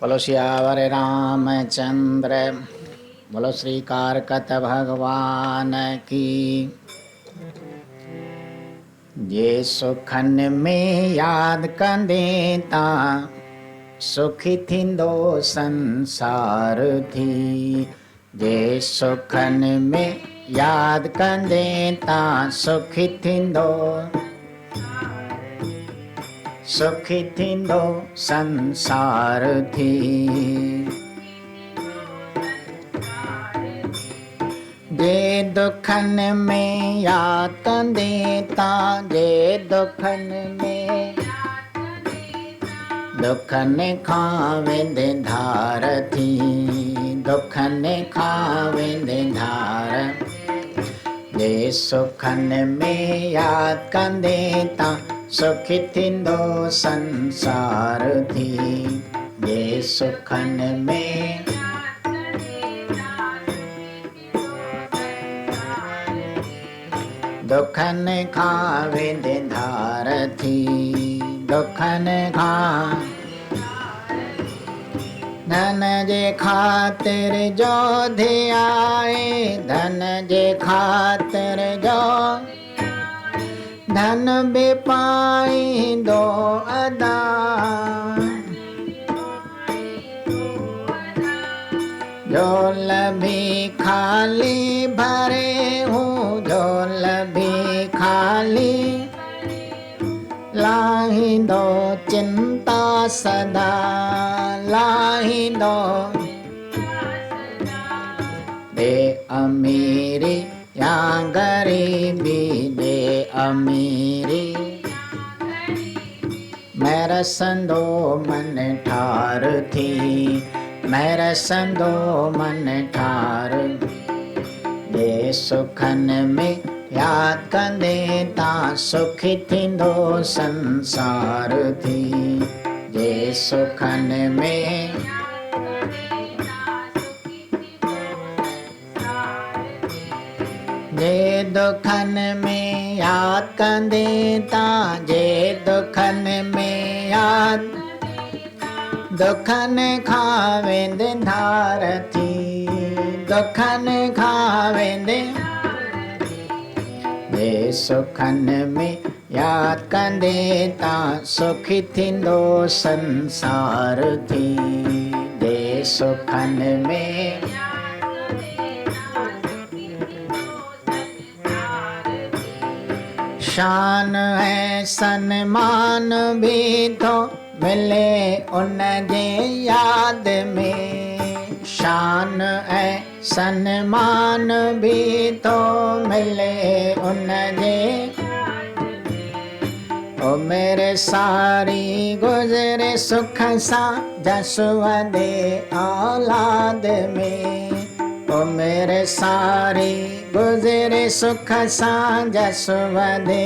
बोलो सियावर रामचंद्र, बोलो श्री कारकत भगवान की। जे सुखन में याद कंदे ता सुखी थींदो संसार थी। जे सुखन में याद कंदे ता सुखी थींदो संसार थी। जे दुखन में याद कंदे ता जे दुखन खां वेंदे धार थी। दुखन खां वेंदे धार। जे सुखन में याद कंदे ता सुखी थींदो संसार थी। जे सुखन में दुखन खां वेंदे धार थी। दुखन खां धन जे खातिर जो धियाए। धन जे खातिर जो धन बे पाईंदो अदा। झोल भी खाली भरे हूँ। झोल भी खाली लाहींदो चिंता सदा। लाहींदो दे अमीरी या गरीबी। दे अमीरी मेरा संदो मन ठार थी। मेरा संदो मन ठार। जे सुखन में याद कंदे ता सुखी थींदो संसार थी। जे सुखन में जे दुखन में याद कंदे ता जे दुखन में याद दुखन खां वेंदे धार थी। दुखन खां वेंदे जे सुखन में याद कंदे ता सुखी थींदो संसार थी। जे सुखन में शान है सन्मान भी तो मिले उन जे याद में। शान है सन्मान भी तो मिले उन जे। ओ मेरे सारी गुजरे सुख सा जसवा दे औलाद में। ओ मेरे सारी गुजरे सुख सा जसवा दे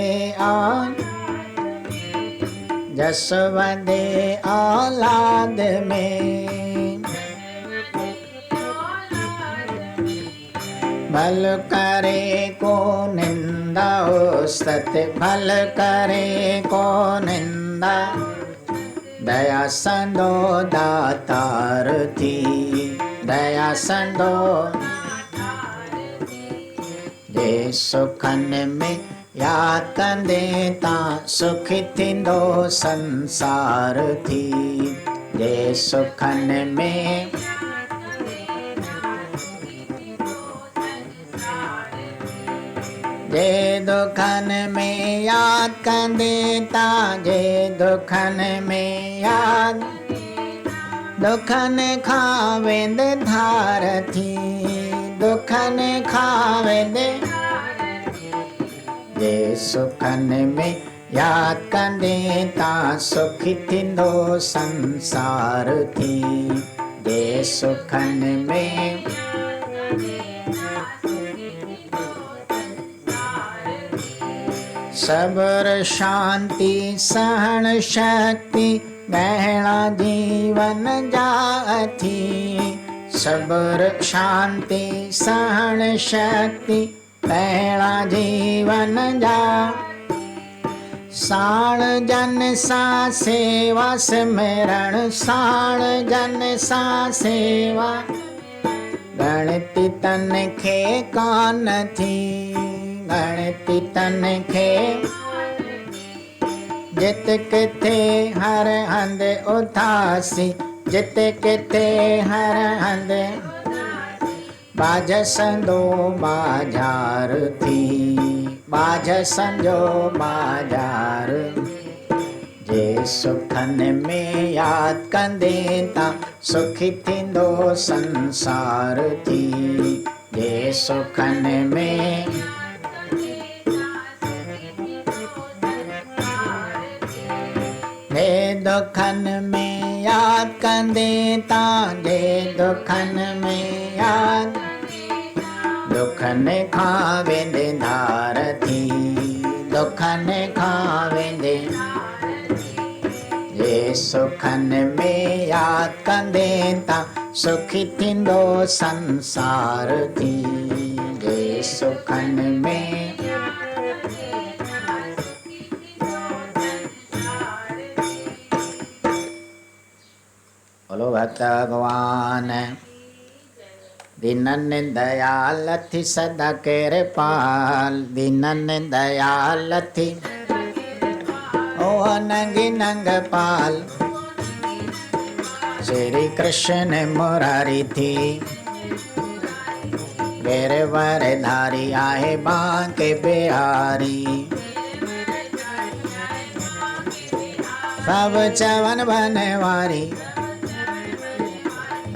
औलाद में। भल करे को निंदा सत। भल करे को निंदा दया संदो दातार थी। दया संदो जे सुखन में याद कंदे ता सुखी थींदो संसार थी। जे सुखन में जे दुखन में याद कंदे ता जे दुखन में याद दुखन खां वेंदे धार थी। दुखन खां वेंदे जे सुखन में याद कंदे ता सुखी थींदो संसार थी। जे सुखन में सब्र शांति सहन शक्ति गहना जीवन जा थी। सब्र शांति सहन शक्ति गहना जीवन जा। साण जन सा सेवा सिमरण, साण जन सा सेवा गणति तन खे कान थी, गणति तन खे जित किथे हर हंद उथासी, जित किथे हर हंद बाज संदो बाजार थी, बाज संजो बाजार जे सुखन में याद कंदे ता सुखी थींदो संसार थी, जे सुखन में जे दुखन में याद कंदे ता, जे दुखन में याद दुखन खां वेंदे धार थी, दुखन खां वेंदे जे सुखन में याद कंदे ता सुखी थींदो संसार थी, जे सुखन में बोलो भक्त भगवान दीनन दयाल थी सदा कृपाल, दीनन दयाल थी ओ नंगी नंग पाल, श्री कृष्ण मुरारी थी गिरवर धारी आहे बांके बिहारी, सब चवन बनवारी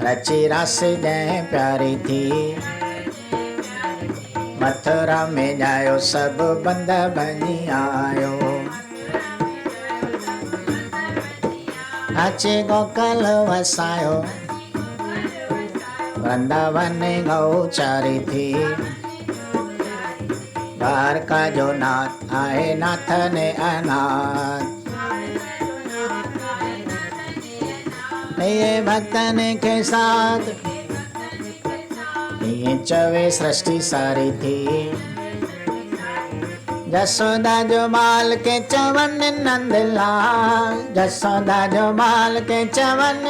रची रस जय प्यारी थी, मथुरा में जायो सब बंद बनी आयो, अचे गोकल वसायो वृंदावन गौचारी थी, द्वारका जो नाथ आए नाथ ने अनाथ, ये भक्तन के साथ ये चवे सृष्टि सारी थी, जसोदा जो बाल के चवन नंदलाल, जसोदा जो बाल के चवन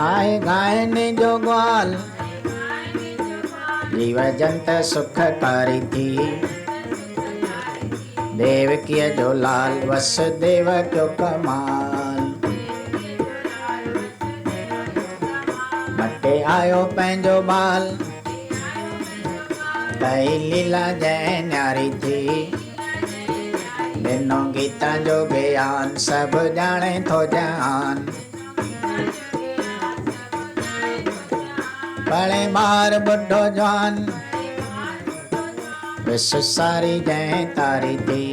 आए गायन जो ग्वाल, जीव जंत सुखकारी थी, देवकी जो लाल वसुदेव क्यों कमाल, मटे आयो पंहिंजो बाल कई लीला जय न्यारी थी, ॾिनो गीता जो ज्ञान सभु ॼाणे थो जहान, पढ़े ॿार बुढो जवान विश्व सारी जय तारी थी,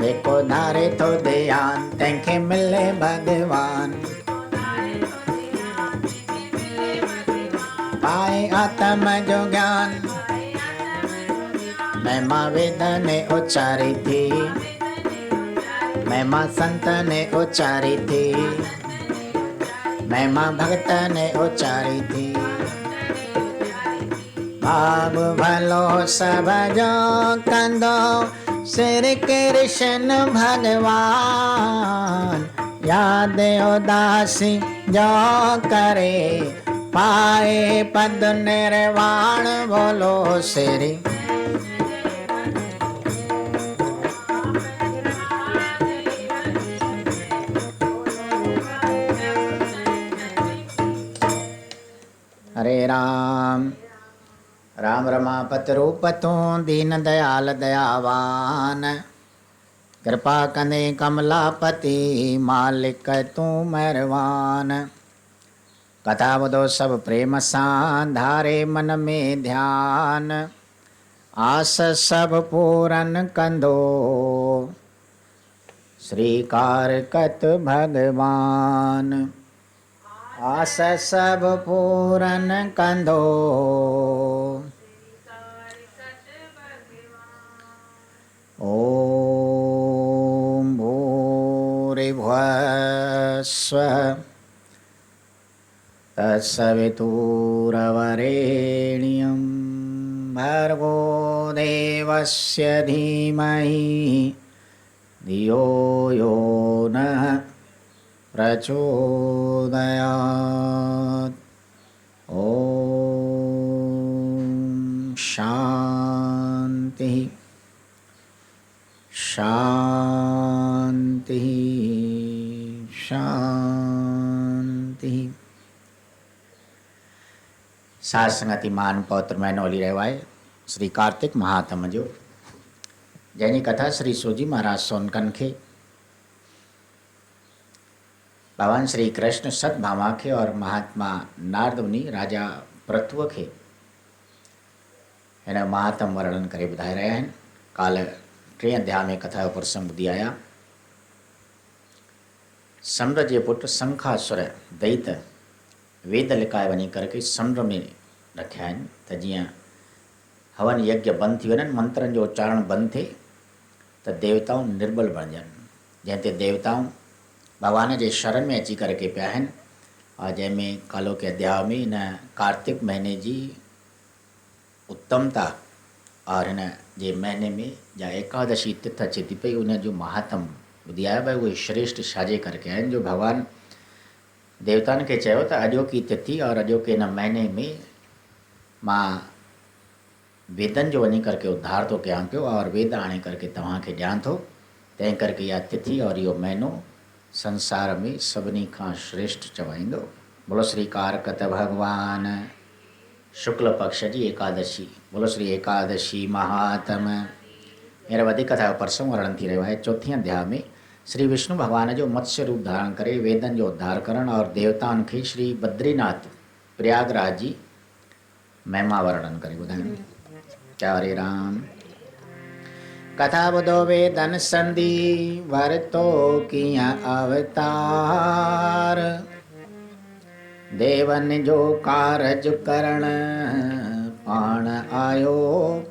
जेको धारे थो ध्यान तंहिंखे मिले भगवान, पाए आत्म जो ज्ञान महिमा वेद ने उच्चारी थी, महिमा संत ने उच्चारी थी, महिमा भक्त ने उच्चारी थी, भाव भलो सब जो कंदो श्री कृष्ण भगवान, याद उदासी जो करे पाए पद निर्वाण, बोलो श्री हरे राम राम रमापत रूप तूं दीन दयाल दयावान, कृपा कंदे कमलापति मालिक तूं मेहरबान, कथा ॿुधो सभु प्रेम सां धारे मन में ध्यान, आस सभु पूरन कंदो श्रीकारकत भगवान, आस सभु पूरन कंदो ओम भूरिभुवः स्वः तत्सवितुर्वरेण्यं भर्गो देवस्य धीमहि धियो यो नः प्रचोदयात्। ॐ शान्ति शान्ति शान्ति। साथ संगति मान पौत्र में नौली रहवाए श्री कार्तिक महात्म जो जैनी कथा श्री सोजी महाराज सोनकन खे भगवान श्री कृष्ण सतभामा खे और महात्मा नारद मुनि राजा पृथ्व खे हिन महात्म वर्णन करे ॿुधाए रहिया आहिनि। काल 3 अध्याय में कथा जो प्रसंग ॿुधी आया। समुंड जे पुट शंखासुर दैत वेद लिकाए वञी करके समुंड में रखिया आहिनि त जीअं हवन यज्ञ बंदि थी वञनि, मंत्रनि जो उच्चारण बंदि थिए त देवताऊं निर्बल बणजनि, जंहिं ते देवताऊं भगवान जे शरण में अची करके पिया आहिनि। और जंहिंमें कालो के अध्याय में हिन कार्तिक महीने जी उत्तमता और हिन जे महीने में जा एकादशी तिथ अचे थी पई, उन जो महात्म ॿुधी आया भई उहे श्रेष्ठ छाजे करके आहिनि जो भगवान देवताउनि खे चयो त अॼोकी तिथि और अॼोके हिन महीने में मां वेदनि जो वञी करके उद्धार थो कयां पियो और वेद आणे करके तव्हांखे ॾियां थो। तंहिं करके इहा तिथि और इहो महीनो संसार में सभिनी खां श्रेष्ठ चवाईंदो। बोलो श्री कारकत भगवान शुक्ल पक्ष जी एकादशी। बोलो श्री एकादशी महात्म। मेरा वधिक कथा जो प्रसंग वर्णन थी रहियो आहे। 4 अध्याय में श्री विष्णु भगवान जो मत्स्य रूप धारण करे वेदन जो उद्धार करण और देवताउनि खे श्री बद्रीनाथ प्रयागराज जी महिमा वर्णन करे ॿुधाइनि। हरे राम। कथा ॿुधो वेदन संधि वरतो कीअं अवतार, देवन जो कारज करण पाण आयो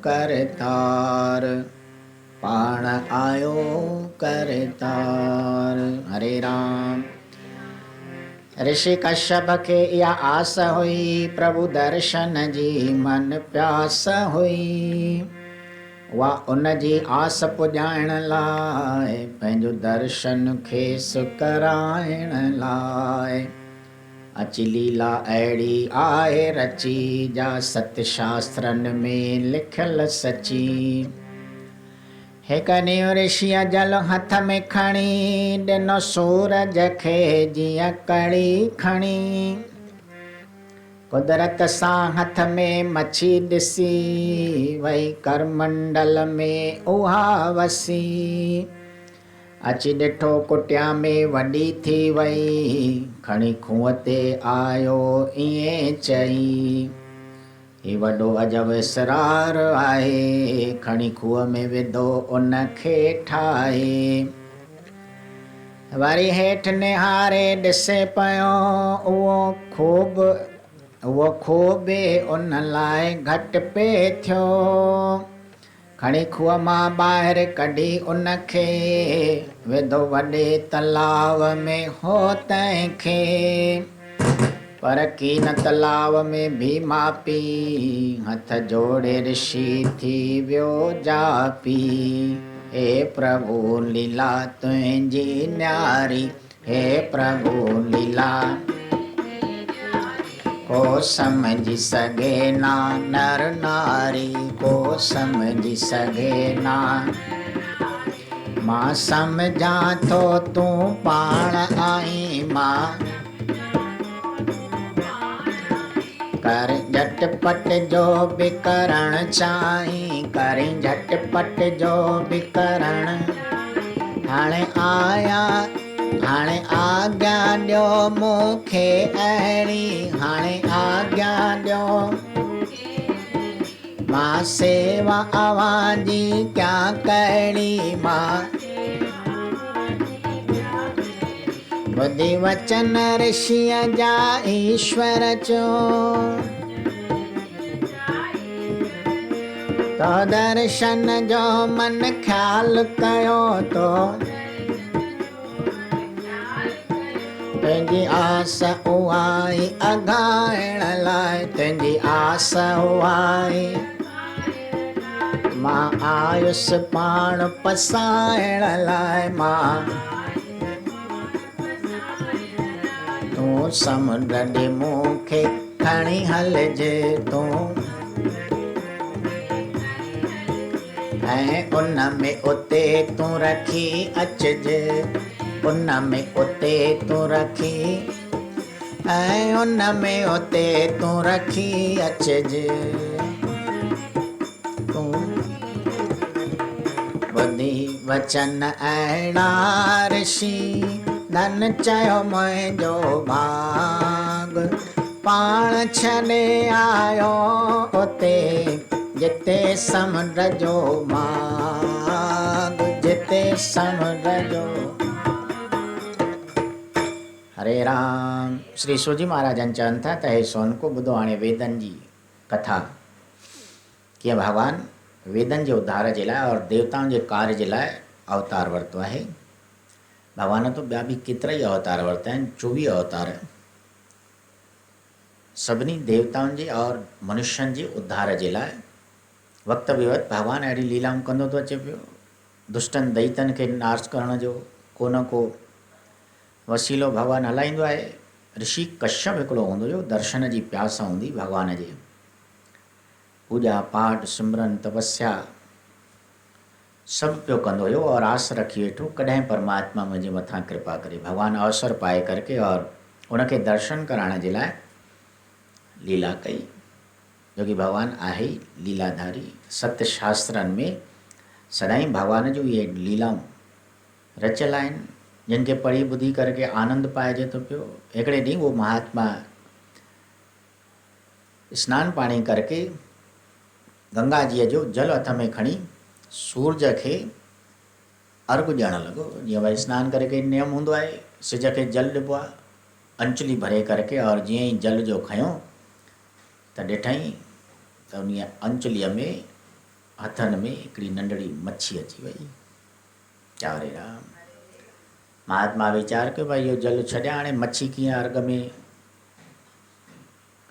करतार, पाण आयो करतार। हरे राम। ऋषि कश्यप खे इहा आस हुई, प्रभु दर्शन जी मन प्यास हुई। वा उन जी आस पुॼाइण लाइ पंहिंजो दर्शन खेसि कराइण लाइ अची लीला अहिड़ी आहे रची, जा सत शास्त्रनि में लिखियल सची। हिक ॾींहुं ऋषिअ जल हथ में खणी ॾिनो सूरज खे जीअं कड़ी खणी। कुदरत सां हथ में मच्छी ॾिसी वई करमंडल में उहा वसी। अची ॾिठो कुटिया में वॾी थी वई, खणी खूह ते आयो ईअं चई। ही वॾो अजब इसरार आहे, खणी खूह में विधो उन खे ठाहे। वरी हेठि निहारे ॾिसे पियो उहो खूब उन लाइ घटि पे थियो। खणी खूह मां ॿाहिरि कढी उन खे विधो वॾे तलाव में हो तंहिंखे। पर कीन तलाव में भी मापी, हथ जोड़े ऋषि थी वियो जापी। हे प्रभु लीला तुंहिंजी न्यारी, हे प्रभु लीला को समझी सघे ना नर नारी, को समझी सघे ना। मां समझां थो तूं पाण आई मां, कर झटपट जो बि करण चाहीं, करी झटपट जो बि करण। हाणे आज्ञा ॾियो मूंखे अहिड़ी, हाणे आज्ञा ॾियो। मां सेवा अवांजी क्या कहिड़ी, मां ॿुधी वचन ऋषिअ जा ईश्वर चो। तो दर्शन जो मन ख्याल कयो तो, तुंहिंजी आस उहाई अघाइण लाइ, तुंहिंजी आस उहाई मां आयुस पाण पसाइण लाइ मां तूं समुंड ॾे मूंखे खणी हलजे तूं ऐं उन में उते तूं रखी अचजे उन में उते तूं रखी ऐं उन में उते तूं रखी अचजे तूं ॿुधी वचन अहिड़ा ऋषि धन चयो मुंहिंजो भाग पाण छॾे आयो उते जिते समुंड जो माग जिते समुंड जो। हरे राम। श्री सूजी महाराजन चवनि था त हे सोनको ॿुधो हाणे वेदनि जी कथा कीअं भॻवान वेदनि जे उद्धार जे लाइ और देवताउनि जे कार्य जे लाइ अवतार वरितो आहे। भॻवान तो ॿिया बि केतिरा ई अवतार वरिता आहिनि 24 अवतार सभिनी देवताउनि जे और मनुष्यनि जे उद्धार जे लाइ वक़्त विवक़्त भॻवान अहिड़ी लीलाऊं कंदो थो अचे पियो। दुष्टनि दैतनि खे नाश करण जो को न को वसीलो भॻवानु हलाईंदो आहे। ऋषि कश्यप हिकिड़ो हूंदो हुयो, दर्शन जी प्यास हूंदी भॻवान जे, पूॼा पाठ सिमरन तपस्या सभु पियो कंदो हुयो और आस रखी वेठो कॾहिं परमात्मा मुंहिंजे मथां कृपा करे। भॻवानु अवसर पाए करके और उनखे दर्शन कराइण जे लाइ लीला कई, जो कि भॻवानु आहे ई लीलाधारी। सत्य शास्त्रनि में सदाईं भॻवान जूं इहे लीलाऊं रचियल आहिनि जिन खे पढ़ी ॿुधी करके आनंद पाइजे थो पियो। हिकिड़े ॾींहुं उहो महात्मा स्नानु पाणी करके गंगा जीअ जो जल हथ में खणी सूरज खे अर्घु ॾियणु लॻो। जीअं भई सनानु करे नियम हूंदो आहे, सिज खे जल ॾिबो आहे अंचली भरे करके, और जीअं ई जल जो खयों त ॾिठई त उन अंचलीअ में हथनि में हिकिड़ी नंढड़ी मच्छी अची वई। चारे राम। महात्मा वीचार कयो भाई इहो जल छॾियां, हाणे मच्छी कीअं अर्घ में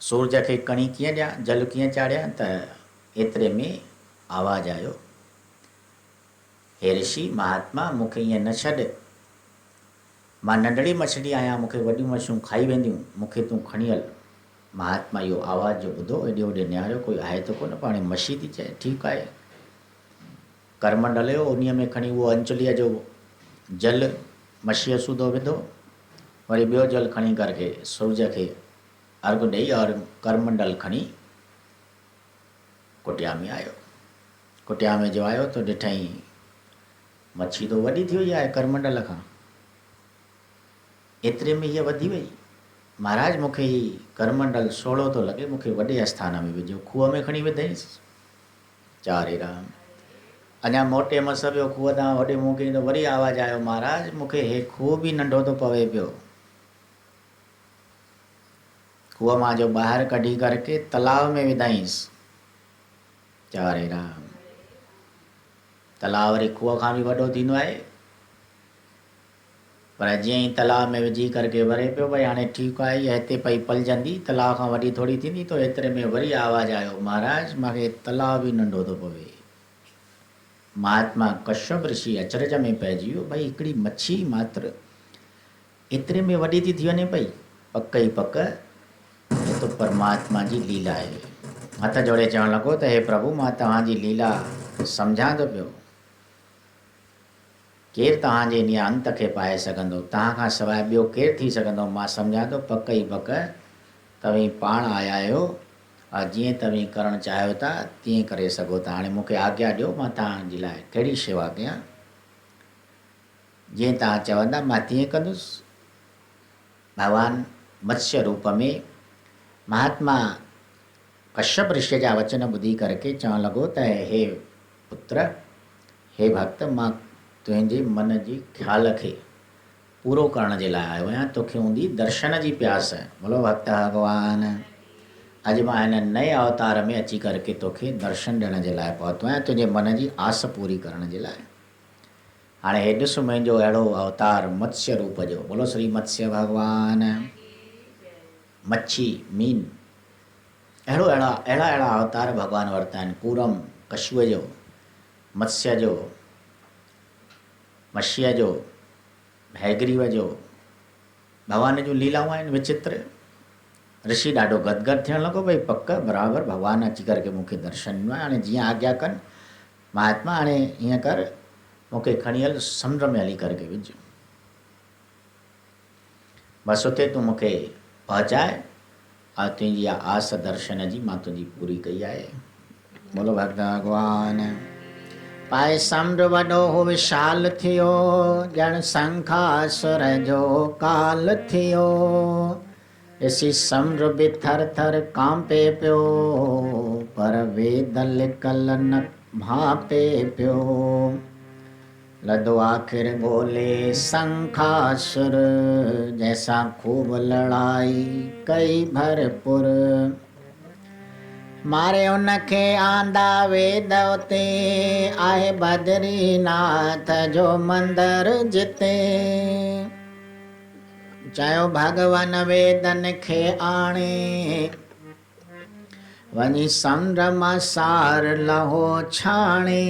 सूरज खे कणी कीअं ॾियां, जल कीअं चाढ़ियां। त एतिरे में आवाज़ आयो, हे ऋषि महात्मा मूंखे ईअं न छॾ, मां नंढड़ी मछली आहियां, मूंखे वॾियूं मछियूं खाई वेंदियूं, मूंखे तूं खणी हल। महात्मा इहो आवाज़ जो ॿुधो, हेॾे होॾे निहारियो, कोई आहे त कोन, पाण मछी थी चए, ठीकु आहे। करमंडल हुयो, उन में खणी उहो अंचलीअ जो जल मछीअ सूधो विधो, वरी ॿियो जल खणी करके सूरज खे अर्घु ॾेई और करमंडल खणी कुटिया में आयो। कुटिया में जो आयो तो ॾिठई मच्छी तो वॾी थी वई आहे करमंडल खां, एतिरे में हीअ वधी वई। महाराज मूंखे ही करमंडल सोढ़ो थो लॻे, मूंखे वॾे आस्थान में विझो। खूह में खणी विधईंसि। चारे राम। अञा मोटे मस पियो खूह तां वॾे मुंहुं कई त वरी आवाज़ आयो, महाराज मूंखे हे खूह बि नंढो थो पवे पियो। खूह मां जो ॿाहिरि कढी करके तलाव में विधाईंसि। चारे राम। तलाव वरी खूह खां बि वॾो थींदो आहे, पर जीअं ई तलाव में विझी करके वरे पियो, भई हाणे ठीकु आहे इहा हिते पई पलजंदी, तलाव खां वॾी थोरी थींदी। तो एतिरे में वरी आवाज़ आयो, महाराज मूंखे तलाव बि नंढो थो पवे। महात्मा कश्यप ऋषि अचरज में पइजी वियो, भई हिकिड़ी मच्छी मात्र एतिरे में वॾी थी वञे पई। पक ई पक हे तो परमात्मा जी लीला आहे। हथ जोड़े चवणु लॻो त हे प्रभु मां तव्हांजी लीला सम्झां थो पियो, केरु तव्हांजे इन अंत खे पाए सघंदो, तव्हां खां सवाइ ॿियो केरु थी सघंदो। मां सम्झां थो पक ई पक तव्हीं पाण आया आहियो, और जीअं तव्हीं करणु चाहियो था तीअं करे सघो था। हाणे मूंखे आज्ञा ॾियो, मां तव्हांजे लाइ कहिड़ी शेवा कयां। जीअं तव्हां चवंदा मां तीअं कंदुसि। भगवान मत्स्य रूप में महात्मा कश्यप ऋषि जा वचन ॿुधी करके चवणु लॻो त हे पुत्र, हे भक्त, मां तुंहिंजे मन जी ख़्याल खे पूरो करण जे लाइ आयो आहियां। तोखे हूंदी दर्शन जी प्यास। बोलो भक्त भगवान। अॼु मां हिन नए अवतार में अची करके तोखे दर्शन ॾियण जे लाइ पहुतो आहियां, तुंहिंजे मन जी आस पूरी करण जे लाइ। हाणे हे ॾिस मुंहिंजो अहिड़ो अवतार मत्स्य रूप जो। बोलो श्री मत्स्य भगवान। मच्छी मीन अहिड़ा अवतार भॻवान वरिता आहिनि। कूरम कछुअ जो, मत्स्य जो, मत्स्य जो, हैग्रीव जो, भगवान जूं लीलाऊं आहिनि विचित्र। ऋषि ॾाढो गदगद थियणु लॻो, भई पक बराबरि भगवानु अची करे मूंखे दर्शन ॾिनो आहे, हाणे जीअं आज्ञा कनि महात्मा, हाणे हीअं कर मूंखे खणी हल समुंड में हली करके विझ, बसि उते तूं मूंखे पहुचाए, और तुंहिंजी आस दर्शन जी मां तुंहिंजी पूरी कई आहे। बोलो भक्त भगवान। पाए समुंड वॾो हो विशाल थियो, ॼण शंखासुर जो काल थियो। ॾिसी समुंड बि थर थर कांपे पियो, पर वेद लिकल न भापे पियो। लदो आखिर ॻोल्हे शंखासुर, जैसा खूब लड़ाई कई भरपुर। मारे उनखे आंदा वेद उते, आहे बद्रीनाथ जो मंदर जिते। चयो भगवान वेदन खे आणे, वञी समुंड मां सार लहो छाणे।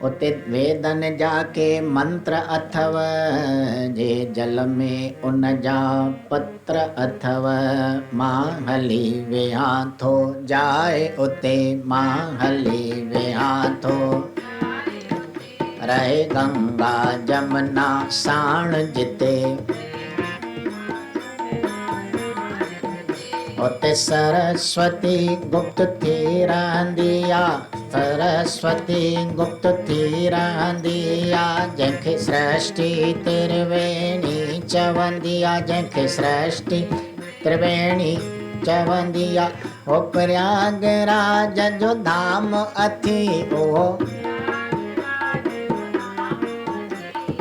उते वेदन जा के मंत्र अथव, जे जल में उन जा पत्र अथव। मां हली वियां थो जाए उते, मां हली वियां थो। रहे गंगा जमुना साण जिते, उते सरस्वती गुप्त थी रहंदी आ, सरस्वती गुप्त थी रहंदी आ। जंहिंखे सृष्टि त्रिवेणी चवंदी आ, जंहिंखे सृष्टि त्रिवेणी चवंदी आ। ओ प्रयागराज जो धाम अथी, ओ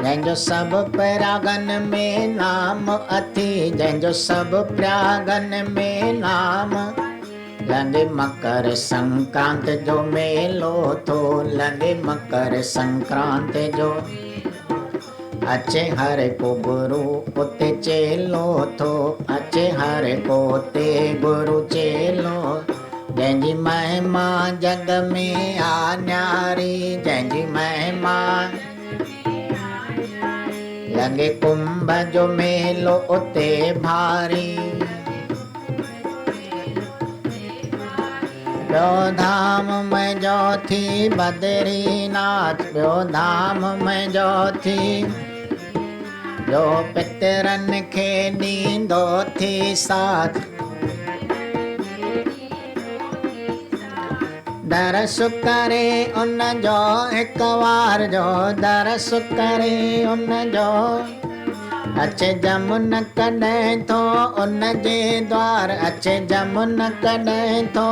जंहिंजो सभु प्रयागन में नाम अथी, जंहिंजो सभु प्रयागन में नाम। लंघे मकर संक्रांत जो मेलो थो, लंघे मकर संक्रांत जो। अचे हर को गुरु उते चेलो थो, अचे हर को उते गुरु चेलो। जंहिंजी महिमा जग में आ न्यारी, जंहिंजी महिमा। लॻे कुंभ जो मेलो उते भारी, ॿियो धाम मुंहिंजो थी बद्रीनाथ, ॿियो धाम मुंहिंजो थी। जो पितरनि खे ॾींदो थी साथ, दरस करे उन जो हिकु वार जो, दरस करे उन जो। अचे जमुन कॾहिं थो उन जे द्वार, अचे जमुन कॾहिं थो।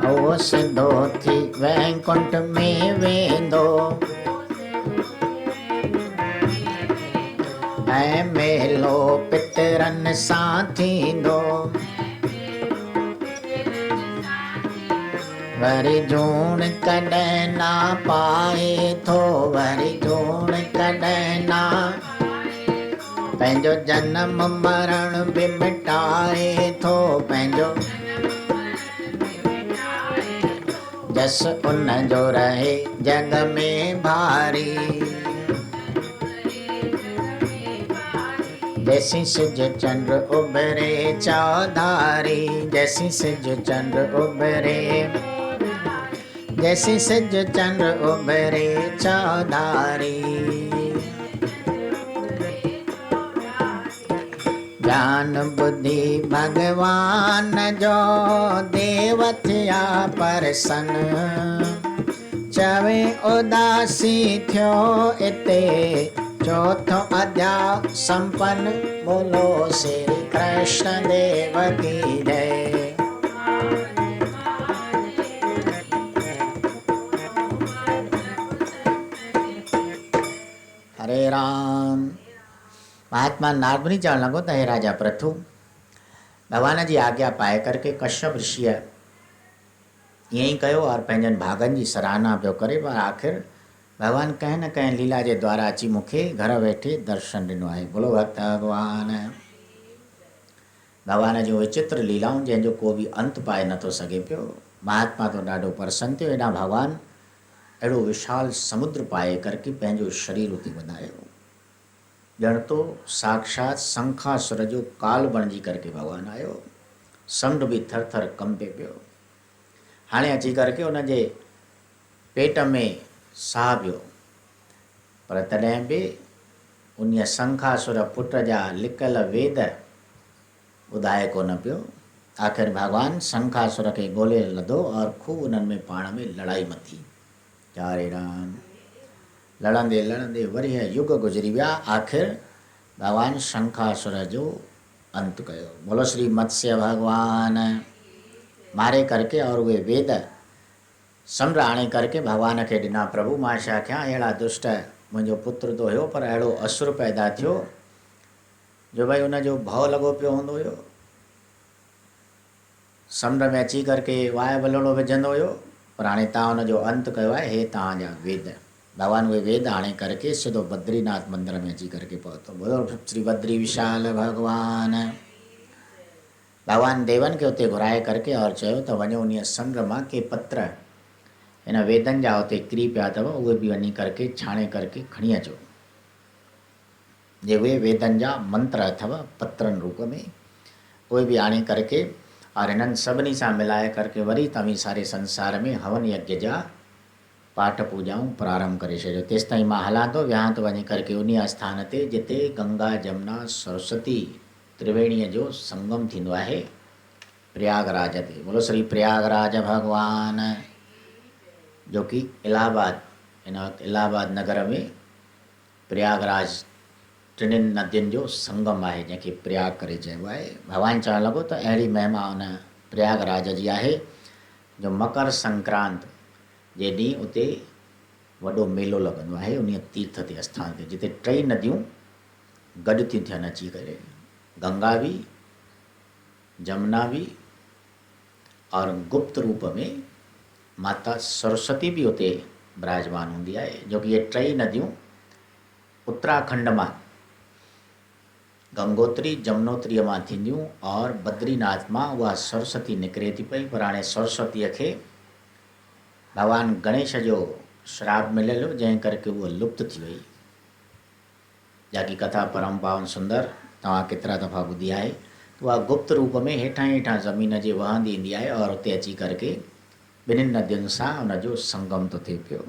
उहो सिधो थी वैकुंठ में वेंदो, ऐं मेलो पितरनि सां थींदो। वरी जूण कॾहिं ना पाए थो, वरी जूण कॾहिं ना। पंहिंजो जनम मरण बि मिटाए थो, पंहिंजो जस उन जो रहे जग में भारी। जैसी सिज चंद्र उभरे चौधारी, जैसी सिज चंद्र उभरे, जैसी सिज चंद्र उभरे चौधारी। ज्ञान बुद्धि भगवान जो, देव थिया परसन। चवे उदासी थियो इते, चौथो अध्याय संपन्न। बोलो श्री कृष्ण देव की जय। हरे राम। महात्मा नारदमुनि चवणु लॻो त हे राजा प्रथु, भगवान जी आज्ञा पाए करके कश्यप ऋषिअ ईअं ई कयो और पंहिंजनि भागनि जी सराहना पियो करे, पर आख़िर भगवान कंहिं न कंहिं लीला जे द्वारा अची मूंखे घर वेठे दर्शन ॾिनो आहे। बोलो भक्त भगवान। भगवान जूं विचित्र लीलाऊं जंहिंजो को बि अंत पाए नथो सघे पियो। महात्मा तो ॾाढो प्रसन्न थियो। हेॾां भगवान अहिड़ो विशाल समुद्र पाए करके पंहिंजो शरीर उते वधायो। ॼण तो साक्षात शंखासुर जो काल बणिजी करके भगवान आयो। समुंड बि थर थर कंबे पियो। हाणे अची करके उनजे पेट में साह पियो, पर तॾहिं बि उन शंखासुर पुट जा लिकल वेद ॿुधाए कोन पियो। आख़िर भगवान शंखासुर खे ॻोल्हे लधो और खूब उन्हनि में पाण में लड़ाई मथी। चारे राम लड़ंदे लड़ंदे वरी युग गुज़री विया। आख़िर भगवान शंखासुर जो अंत कयो। बोलो श्री मत्स्य भगवान। मारे करके और उहे वेद समुंड आणे करके भगवान खे ॾिना। प्रभु मां छा कयां, अहिड़ा दुष्ट मुंहिंजो पुत्र तो हुयो, पर अहिड़ो असुर पैदा थियो जो भई उनजो भउ लॻो पियो हूंदो हुयो। समुंड में अची करके वाए वलोड़ो विझंदो हुयो, पर हाणे तव्हां हुनजो अंत कयो आहे। हे तव्हांजा वेद। भगवान उहे वेद आणे करके सिधो बद्रीनाथ मंदिर में अची करके पहुतो। बोलो श्री बद्री विशाल भगवान। भगवान देवन खे उते घुराए करके और चयो त वञो उन समुंड मां के पत्र हिन वेदनि जा उते किरी पिया अथव, उहे बि वञी करके छाणे करके खणी अचो। जे उहे वेदनि जा मंत्र अथव पत्रनि रूप में, उहे बि आणे करके और हिननि सभिनी सां मिलाए करके वरी तव्हीं सारे संसार में हवन यज्ञ जा पाठ पूजाऊं प्रारंभ करे छॾियो। तेसि ताईं मां हलां थो, विहां थो वञी करके उन आस्थान ते जिते गंगा जमुना सरस्वती त्रिवेणीअ जो संगम थींदो आहे, प्रयागराज ते। बोलो श्री प्रयागराज भगवान, जो कि इलाहाबाद, हिन वक़्तु इलाहाबाद नगर में प्रयागराज टिनिनि नदियुनि जो संगम आहे, जंहिंखे प्रयाग करे चइबो आहे। भगवान चवणु लॻो त अहिड़ी महिमा उन प्रयागराज जी आहे जो मकर संक्रांत जे ॾींहुं उते वॾो मेलो लॻंदो आहे उन तीर्थ ते, आस्थान ते, जिते टई नदियूं गॾु थियूं थियनि अची करे, गंगा बि जमुना भी और गुप्त रूप में माता सरस्वती भी उते विराजमान हूंदी आहे, जो कि ये टई नदियूं उत्तराखंड मां गंगोत्री जमुनोत्रीअ मां थींदियूं और बद्रीनाथ मां उहा सरस्वती निकिरे थी पई। पर हाणे सरस्वतीअ खे भगवान गणेश जो श्राप मिलियल हो, जंहिं करके उहा लुप्त थी वई। जाकी कथा परम पावन सुंदर तव्हां केतिरा दफ़ा ॿुधी आहे। उहा गुप्त रूप में हेठां हेठां ज़मीन जे वहंदी ईंदी आहे और उते अची करके ॿिन्हिनि नदियुनि सां उनजो संगम थो थिए पियो।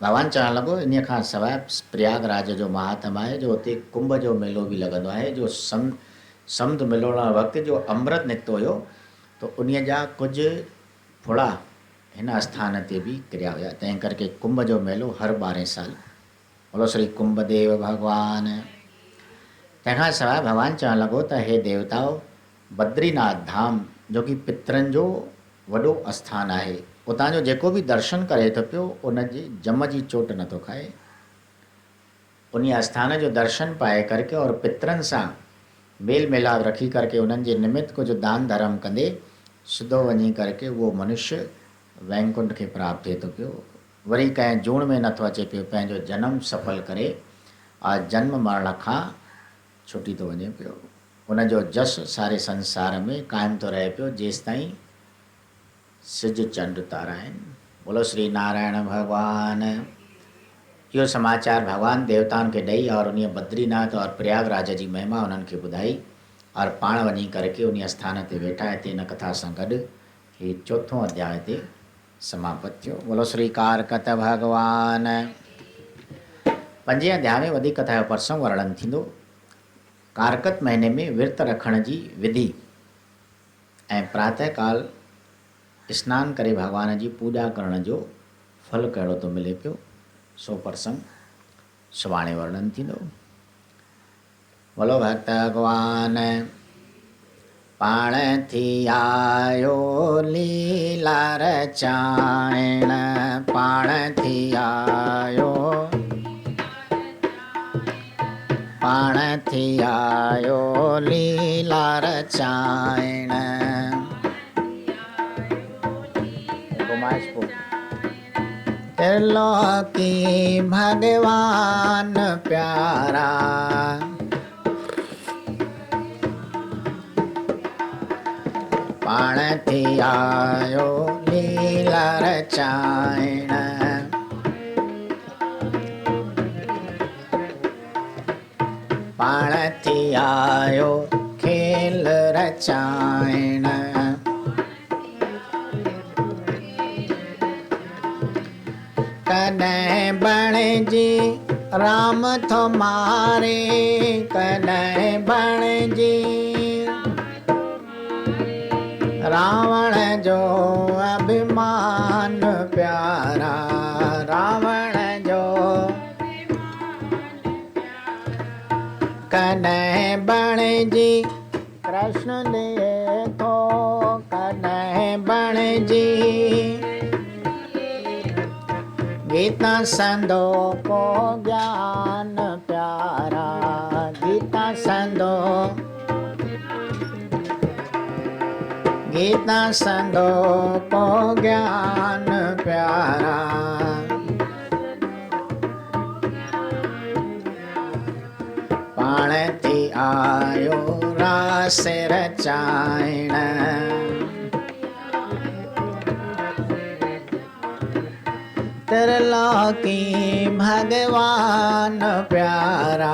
भगवान चवणु लॻो इन खां सवाइ प्रयागराज जो महात्म आहे, जो उते कुंभ जो मेलो बि लॻंदो आहे, जो समुंड मिलोण वक़्तु जो अमृत निकितो हुयो, तो उन जा कुझु फुड़ा हिन आस्थान ते बि किरिया हुया। तंहिं करके कुंभ जो मेलो हर 12 साल। बोलो श्री कुंभदेव भगवान। तंहिंखां सवाइ भगवान चवणु लॻो त हे देवताओ, बद्रीनाथ धाम जो कि पितरनि जो वॾो आस्थान आहे, उतां जो जेको बि दर्शन करे थो पियो उनजी जम जी चोट नथो खाए। उन आस्थान जो दर्शन पाए करके और पितरनि सां मेल मिलाप रखी करके उन्हनि जे निमित्त कुझु दान धर्म कंदे सिधो वञी करके उहो मनुष्य वैकुंठ खे प्राप्त थिए थो पियो। वरी कंहिं जूण में नथो अचे पियो, पंहिंजो जन्म सफल करे और जन्म मरण खां छुटी थो वञे पियो। उनजो जस सारे संसार में क़ाइमु थो रहे पियो जेसि ताईं सिज चंड तारा आहिनि। बोलो श्री नारायण भगवान। इहो समाचार भगवान देवताउनि खे ॾेई और उन बद्रीनाथ और प्रयागराज जी महिमा उन्हनि खे ॿुधाई और पाण वञी करके उन स्थान ते वेठा। हिते इन कथा सां गॾु ही 4थों अध्याय ते समाप्त थियो। बोलो श्री कारकत भगवान। 5वें अध्याय में वॾी कथा जो प्रसंग वर्णन थींदो। कारकत महीने में विर्त रखण जी विधि ऐं प्रातःकाल स्नान करे भगवान जी पूजा करण जो फल कहिड़ो थो मिले पियो, सो प्रसंग सुभाणे वर्णन थींदो। बोलो भक्त भगवान। पाण थी आयो लीला रचाइण, पाण थी आयो, पाण थी आयो लीला रचाइण। त्रिलोकी भगवान प्यारा, पाण પાણથી આયો લીલા રચાયણ, પાણથી આયો ખેલ રચાયણ, કને બણજી રામ તમારે, કને બણજી રાવણ જો અભિમાન પ્યારા, રાવણ જો કને બણજી કૃષ્ણ દેખો, કને બણજી गीता संदो को ज्ञान प्यारा, गीता संदो, गीता संदो को ज्ञान प्यारा, पाणथी आयो रास रचायण, त्रिलोकी भगवान प्यारा,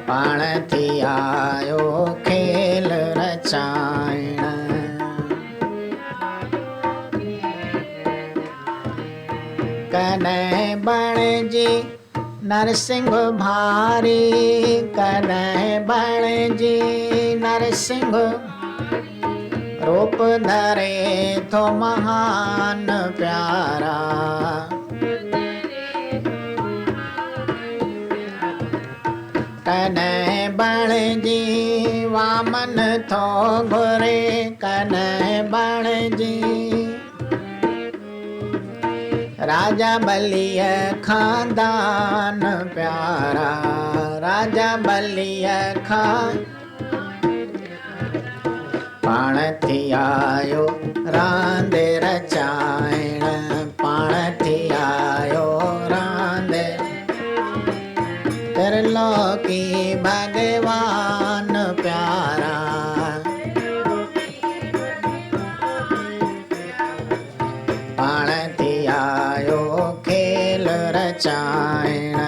पाणथी आयो खेल रचायण, कने बणजी नरसिंह भारी, कने बणजी नरसिंह रूप धरे तो महान प्यारा, कने बणजी वामन थो घुरे, कने बणजी राजा बलिय खानदान प्यारा, राजा बलिय खान, पाणथी आयो रांदे रचायण, पाणथी आयो रांदे, त्रिलोकी भगवान प्यारा, पाणथी आयो खेल रचायण,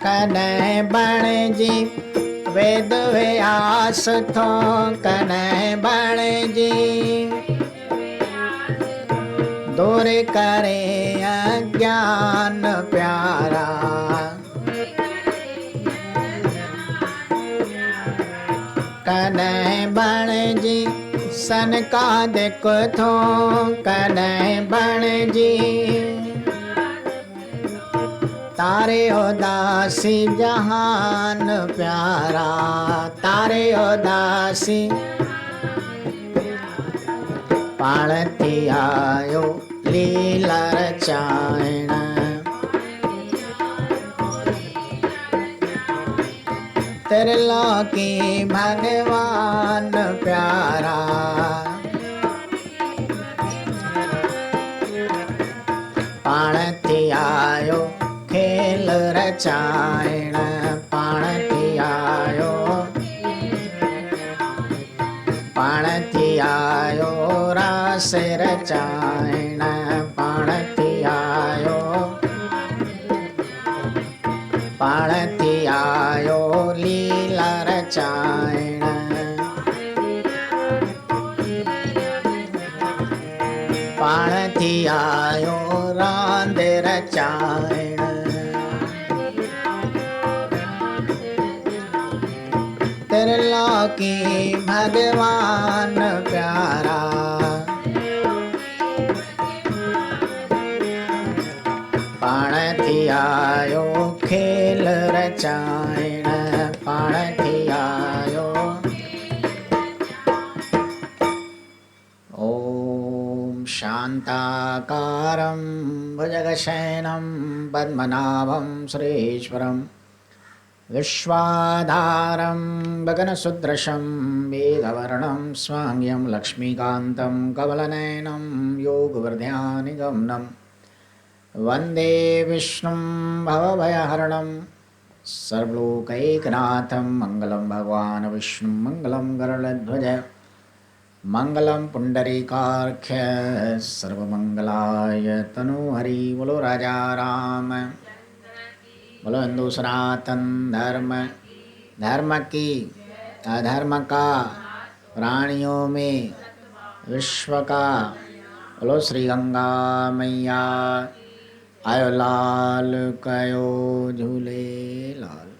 कने बणजी वेद व्यास थो, कने बणजी दूर करे अज्ञान प्यारा, कने बणजी सनकादिक थो, कने बणजी तारे उदासी जहान प्यारा, तारे उदासी, पाणथी आयो लीला रचायण, त्रिलोकी भगवान प्यारा, पाणथी आयो खेल रचायण, पाणथी आयो, पाणथी आयो रास रचायण, पाणथी आयो, पाणथी आयो लीला रचायण, पाणथी आयो रांद रचायण, त्रिलोकी भगवान प्यारा, पाणथी आयो खेल रचायण, पाणथी आयो। ओम शांताकारं भुजगशयनं पद्मनाभं सुरेश्वरं विश्वाधारं गगनसदृशं मेघवर्णं स्वांग्यं लक्ष्मीकान्तं कमलनयनं योगवर्ध्यानिगमनं वंदे विष्णुं भवभयहरणं सर्वलोकैकनाथं मंगलं भगवान् विष्णु मंगलं गरुडध्वज मंगलं पुंडरीकाख्य सर्वमंगलाय तनोहरि। बोलो राजा राम, बोलो हिंदू सनातन धर्म, धर्म की अधर्म का प्राणियों में विश्व का। बोलो श्री गंगा मैया आयो लाल कयो झूले लाल।